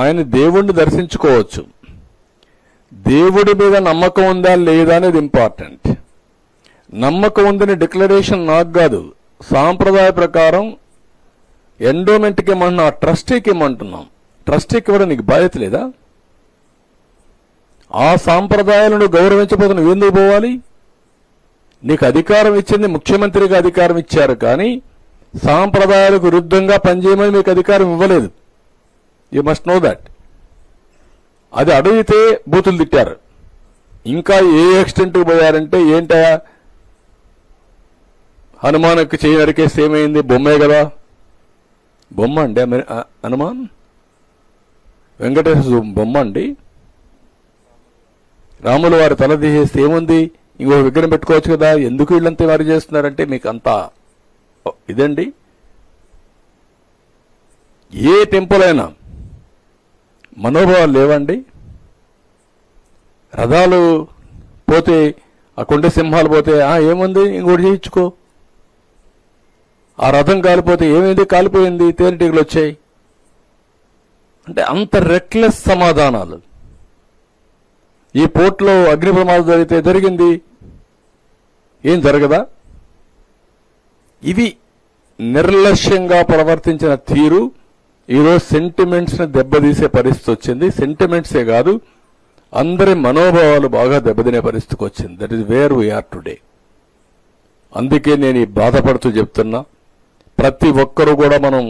ఆయన దేవుణ్ణి దర్శించుకోవచ్చు. దేవుడి మీద నమ్మకం ఉందా లేదా అనేది ఇంపార్టెంట్. నమ్మకం ఉందని డిక్లరేషన్ నాకు కాదు, సాంప్రదాయ ప్రకారం ఎండోమెంట్కి ఇమ్మంటున్నా, ట్రస్టీకి ఇమ్మంటున్నాం. ట్రస్టీకి ఇవ్వడం నీకు బాధ్యత లేదా? ఆ సాంప్రదాయాలను గౌరవించకపోతే నువ్వు ఎందుకు పోవాలి? నీకు అధికారం ఇచ్చింది ముఖ్యమంత్రిగా అధికారం ఇచ్చారు, కానీ సాంప్రదాయాలకు విరుద్ధంగా పనిచేయమని మీకు అధికారం ఇవ్వలేదు. You must know that. అది అడిగితే బూతులు తిట్టారు. ఇంకా ఏ ఎక్స్టెంట్కి పోయారంటే, ఏంటయా హనుమాన్కి చేయి నరికేస్తే ఏమైంది? బొమ్మే కదా. బొమ్మ అండి హనుమాన్, వెంకటేశ్వర బొమ్మ అండి. రాముల వారి తల తీసేస్తే ఏముంది? ఇంకో విగ్రహం పెట్టుకోవచ్చు కదా. ఎందుకు వీళ్ళంతా వారు చేస్తున్నారంటే మీకు అంతా ఇదండి. ఏ టెంపుల్ అయినా మనోభావాలు లేవండి. రథాలు పోతే, ఆ కొండ సింహాలు పోతే ఏముంది ఇంకోటి చేయించుకో. ఆ రథం కాలిపోతే ఏమైంది? కాలిపోయింది, తేనెటీగలు వచ్చాయి. అంటే అంత రెక్లెస్ సమాధానాలు. ఈ పోర్టులో అగ్ని ప్రమాదం జరిగితే జరిగింది, ఏం జరగదా? ఇవి నిర్లక్ష్యంగా ప్రవర్తించిన తీరు ఈరోజు సెంటిమెంట్స్ ని దెబ్బతీసే పరిస్థితి వచ్చింది. సెంటిమెంట్సే కాదు, అందరి మనోభావాలు బాగా దెబ్బతినే పరిస్థితికి వచ్చింది. That is where we are today. అందుకే నేను ఈ బాధపడుతూ చెప్తున్నా, ప్రతి ఒక్కరూ కూడా మనం